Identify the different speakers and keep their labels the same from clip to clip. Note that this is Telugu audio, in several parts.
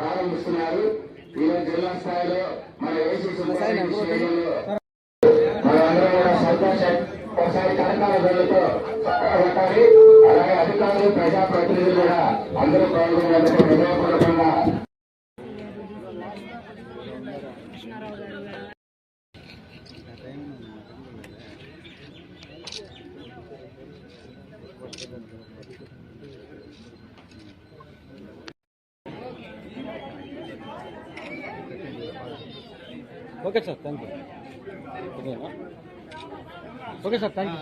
Speaker 1: ప్రారంభిస్తున్నారు. ఈరోజు జిల్లా స్థాయిలో మన ఏసీ మనందరం కూడా సంతోషం ఒకసారి కరకాల గల్లుతో చక్కగా పెట్టాలి. అలాగే అధికారులు ప్రజాప్రతినిధులు కూడా అందరూ పాల్గొనేందుకు హృదయపూర్వకంగా
Speaker 2: okay sir, thank you. Okay sir, thank you.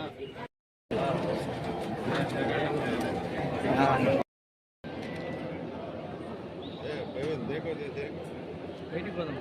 Speaker 2: బయటికి పోదాం.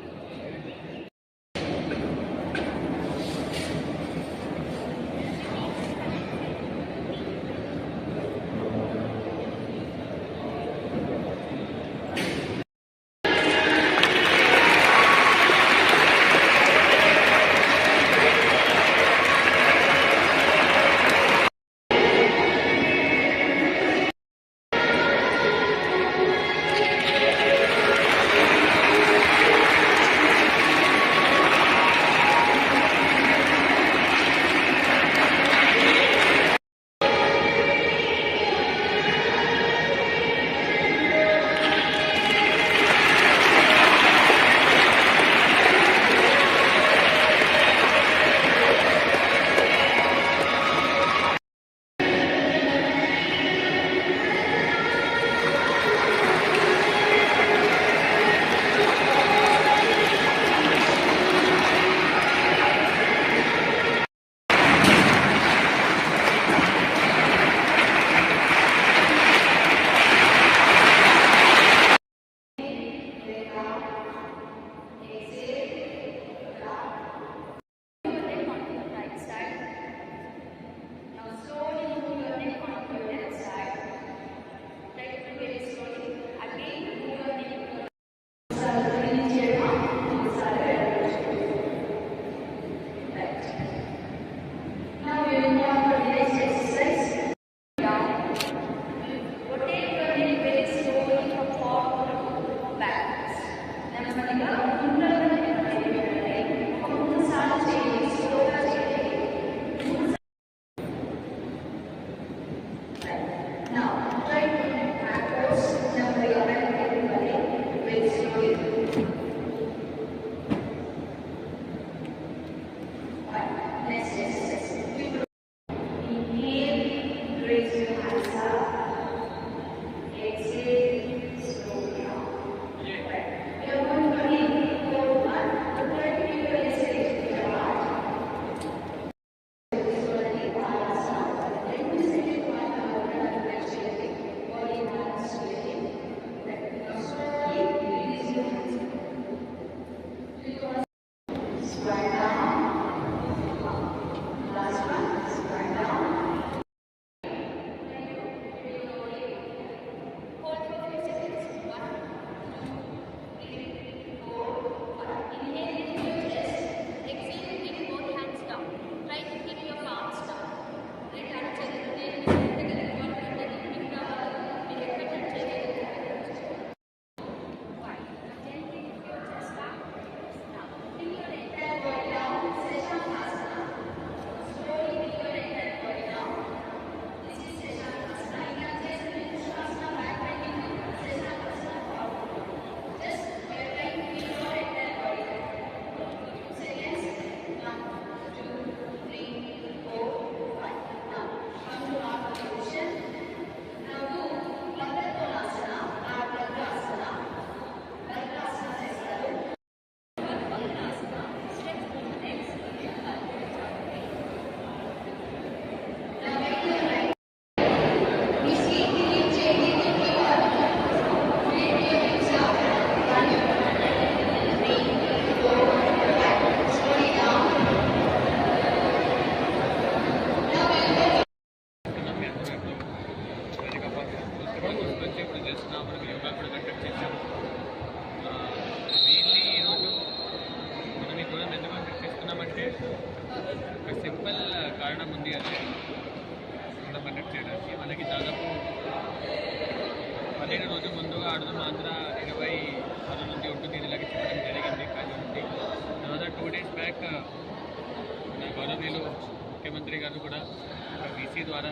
Speaker 3: ఒక సింపుల్ కారణం ఉంది అది మనం కండక్ట్ చేయడానికి. మనకి దాదాపు 15 రోజుల ముందుగా ఆడుదాం ఆంధ్ర 20 2 days బ్యాక్ మన గౌరవనీయులు ముఖ్యమంత్రి గారు కూడా వీసీ ద్వారా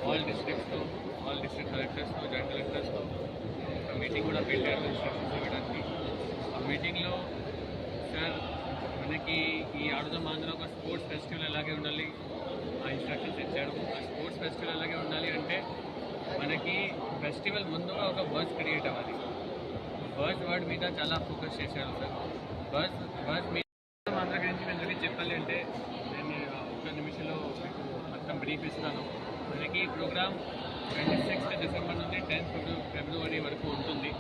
Speaker 3: ఆల్ డిస్ట్రిక్ట్స్తో ఆల్ డిస్ట్రిక్ట్ కలెక్టర్స్తో జాయింట్ కలెక్టర్స్తో ఒక మీటింగ్ కూడా పెట్టారు ఇన్స్ట్రక్షన్స్ ఇవ్వడానికి. ఆ మీటింగ్లో సార్ మనకి ఈ ఆడుదాం ఆంధ్ర ఒక స్పోర్ట్స్ ఫెస్టివల్ ఎలాగే ఉండాలి ఆ ఇన్స్ట్రక్షన్స్ ఇచ్చాడు. ఆ స్పోర్ట్స్ ఫెస్టివల్ ఎలాగే ఉండాలి అంటే మనకి ఫెస్టివల్ ముందుగా ఒక బజ్ క్రియేట్ అవ్వాలి. బజ్ వర్డ్ మీద చాలా ఫోకస్ చేశారు సార్. బజ్ మీద ఆంధ్ర గురించి నేను ఎందుకు చెప్పాలి అంటే నేను ఒక్క నిమిషంలో మీకు మొత్తం బ్రీఫ్ ఇస్తాను. మనకి ఈ ప్రోగ్రామ్ 26th డిసెంబర్ నుండి 10th ఫిబ్రవరి వరకు ఉంటుంది.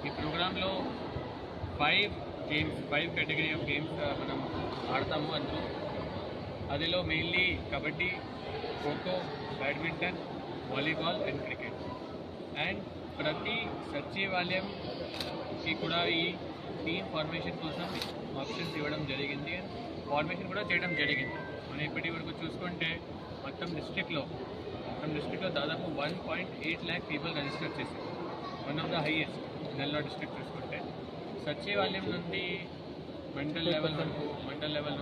Speaker 3: ఈ ప్రోగ్రాంలో 5 కేటగిరీ ఆఫ్ గేమ్స్ మనం ఆడతాము. అదిలో mainly kabaddi, kho kho, badminton, volleyball and cricket. And ప్రతి సచివాలయంకి కూడా ఈ టీమ్ ఫార్మేషన్ కోసం ఆప్షన్స్ ఇవ్వడం జరిగింది అండ్ ఫార్మేషన్ కూడా చేయడం జరిగింది. మనం ఇప్పటి వరకు చూసుకుంటే మొత్తం డిస్ట్రిక్ట్లో దాదాపు 1.8 lakh పీపుల్ రిజిస్టర్ చేశారు. One of the highest Nellore district చూసుకుంటే. సచివాలయం నుండి మండల్ లెవెల్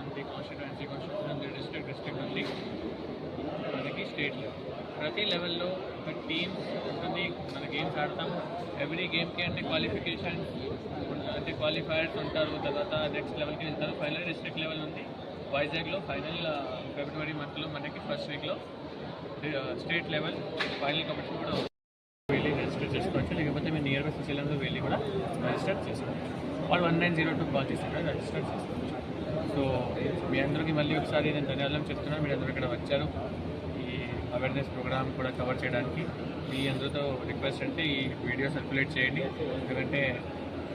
Speaker 3: నుండి కాన్స్టిట్యుయెన్సీ నుండి డిస్ట్రిక్ట్ నుండి మనకి స్టేట్ లెవెల్, ప్రతి లెవెల్లో ఒక టీమ్ ఉంటుంది. మన గేమ్స్ ఆడతాము. ఎవ్రీ గేమ్కి అంటే క్వాలిఫికేషన్ అంటే క్వాలిఫైయర్స్ ఉంటారు. తర్వాత నెక్స్ట్ లెవెల్కి వెళ్తారు. ఫైనల్ డిస్ట్రిక్ట్ లెవెల్ ఉంది వైజాగ్లో. ఫైనల్ ఫిబ్రవరి మంత్లో మనకి ఫస్ట్ వీక్లో స్టేట్ లెవెల్ ఫైనల్ కాంపిటీషన్ కూడా వెళ్ళి రిజిస్టర్ చేసుకోవచ్చు. లేకపోతే మీరు నియర్ బై సచివాలయంలో వెళ్ళి కూడా రిజిస్టర్ చేసుకోవచ్చు. వాళ్ళు 1902 కాల్ చేసి కూడా రిజిస్టర్ చేసుకోవచ్చు. సో మీ అందరికీ మళ్ళీ ఒకసారి నేను ధన్యవాదాలు చెప్తున్నాను. మీరు అందరూ ఇక్కడ వచ్చారు ఈ అవేర్నెస్ ప్రోగ్రామ్ కూడా కవర్ చేయడానికి. మీ అందరితో రిక్వెస్ట్ అంటే ఈ వీడియో సర్క్యులేట్ చేయండి. ఎందుకంటే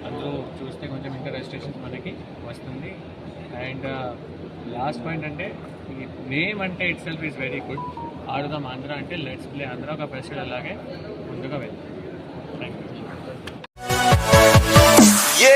Speaker 3: అందరూ చూస్తే కొంచెం ఇంకా రిజిస్ట్రేషన్స్ మనకి వస్తుంది. అండ్ లాస్ట్ పాయింట్ అంటే ఈ నేమ్ అంటే itself is very good. ఆడుదాం ఆంధ్ర అంటే లెట్స్ ప్లే ఆంధ్ర ఒక ఫెస్టివల్ అలాగే ముందుగా వెళ్తాం. Thank you.